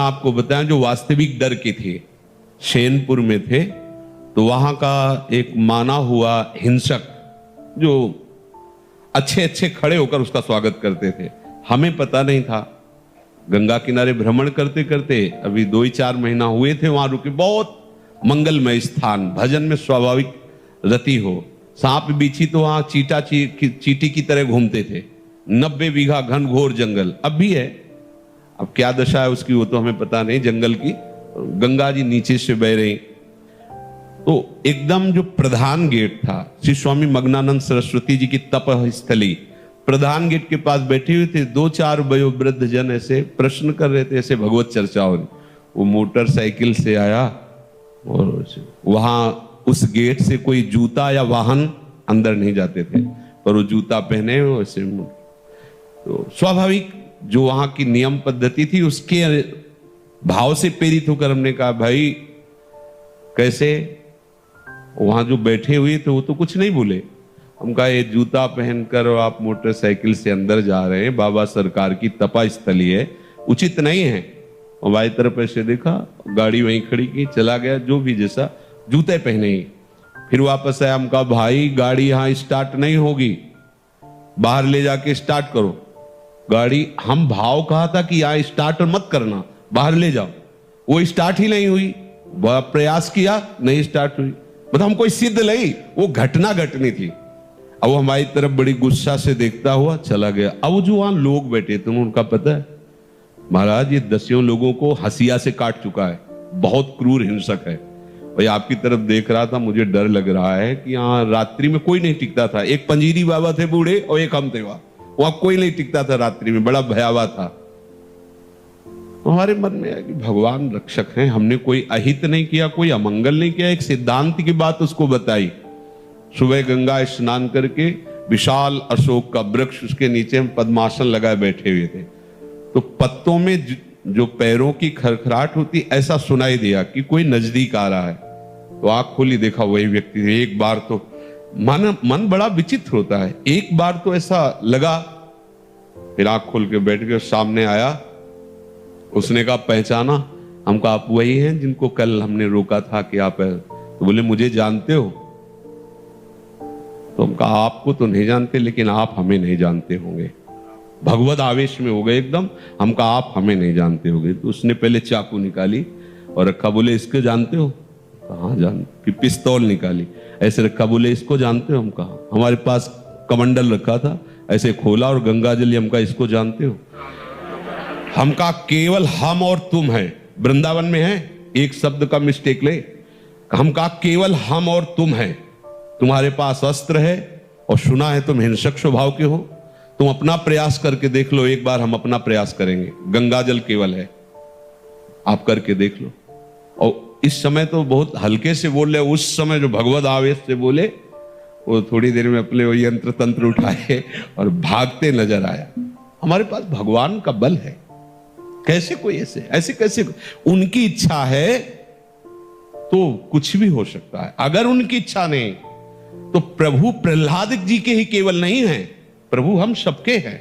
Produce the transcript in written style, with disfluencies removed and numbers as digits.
घटना आपको बताएं जो वास्तविक डर की थी। शेनपुर में थे तो वहां का एक माना हुआ हिंसक जो अच्छे अच्छे खड़े होकर उसका स्वागत करते थे, हमें पता नहीं था। गंगा किनारे भ्रमण करते करते अभी 2-4 महीना हुए थे वहां रुके। बहुत मंगलमय स्थान, भजन में स्वाभाविक रति हो। सांप बिच्छी तो वहां चीटी की तरह घूमते थे। 90 बीघा घनघोर जंगल अब भी है। अब क्या दशा है उसकी वो तो हमें पता नहीं। जंगल की गंगा जी नीचे से बह रही, तो एकदम जो प्रधान गेट था, श्री स्वामी मग्नानंद सरस्वती जी की तप स्थली, प्रधान गेट के पास बैठे हुए थे 2-4 वयोवृद्ध जन ऐसे प्रश्न कर रहे थे, ऐसे भगवत चर्चा हो रही। वो मोटरसाइकिल से आया और वहां उस गेट से कोई जूता या वाहन अंदर नहीं जाते थे, पर वो जूता पहने वैसे। तो स्वाभाविक जो वहां की नियम पद्धति थी उसके भाव से प्रेरित होकर हमने कहा भाई कैसे। वहां जो बैठे हुए थे वो तो कुछ नहीं बोले। हम कहा ये जूता पहनकर आप मोटरसाइकिल से अंदर जा रहे हैं, बाबा सरकार की तपा स्थली है, उचित नहीं है। और बाई तरफ ऐसे देखा, गाड़ी वहीं खड़ी की, चला गया जो भी जैसा, जूते पहने ही। फिर वापस आया, हम कहा भाई गाड़ी यहां स्टार्ट नहीं होगी, बाहर ले जाके स्टार्ट करो गाड़ी। हम भाव कहा था कि यहां स्टार्ट मत करना, बाहर ले जाओ। वो स्टार्ट ही नहीं हुई, बड़ा प्रयास किया, नहीं स्टार्ट हुई। मतलब हम कोई सिद्ध नहीं, वो घटना घटनी थी। अब वो हमारी तरफ बड़ी गुस्सा से देखता हुआ चला गया। अब जो वहां लोग बैठे थे उनका पता है महाराज ये 10 लोगों को हंसिया से काट चुका है, बहुत क्रूर हिंसक है। भाई आपकी तरफ देख रहा था, मुझे डर लग रहा है कि यहाँ रात्रि में कोई नहीं टिकता था। एक पंजीरी बाबा थे बूढ़े और एक हम थे, वहां कोई नहीं टिकता था रात्रि में, बड़ा भयावह था। हमारे मन में है कि भगवान रक्षक हैं, हमने कोई अहित नहीं किया, कोई अमंगल नहीं किया। एक सिद्धांत की बात उसको बताई। सुबह गंगा स्नान करके विशाल अशोक का वृक्ष, उसके नीचे हम पद्मासन लगाए बैठे हुए थे। तो पत्तों में जो पैरों की खरखराहट होती ऐसा सुनाई दिया कि कोई नजदीक आ रहा है। तो आंख खोली, देखा वही व्यक्ति। एक बार तो मन बड़ा विचित्र होता है, एक बार तो ऐसा लगा, फिर आंख खोल के बैठ गए। सामने आया, उसने कहा पहचाना? हम कहा आप वही हैं जिनको कल हमने रोका था कि आप है। तो बोले मुझे जानते हो? तो हम कहा आपको तो नहीं जानते, लेकिन आप हमें नहीं जानते होंगे। भगवत आवेश में हो गए एकदम। हम कहा आप हमें नहीं जानते होंगे। तो उसने पहले चाकू निकाली और रखा, बोले इसको जानते हो? कहाँ जान। फिर पिस्तौल निकाली, ऐसे रखा, बोले इसको जानते हो? हम कहा हमारे पास कमंडल रखा था, ऐसे खोला और गंगा जल। हम कहा इसको जानते हो? हम कहा केवल हम और तुम है, वृंदावन में है, एक शब्द का मिस्टेक ले। हम कहा केवल हम और तुम है, तुम्हारे पास अस्त्र है और सुना है तुम हिंसक स्वभाव के हो। तुम अपना प्रयास करके देख लो, एक बार हम अपना प्रयास करेंगे। गंगा जल केवल है, आप करके देख लो। और इस समय तो बहुत हल्के से बोल रहे, उस समय जो भगवत आवेश से बोले, वो थोड़ी देर में अपने वो यंत्र तंत्र उठाए और भागते नजर आया। हमारे पास भगवान का बल है। कैसे कोई ऐसे कैसे? उनकी इच्छा है तो कुछ भी हो सकता है। अगर उनकी इच्छा नहीं तो प्रभु प्रहलाद जी के ही केवल नहीं है, प्रभु हम सबके हैं।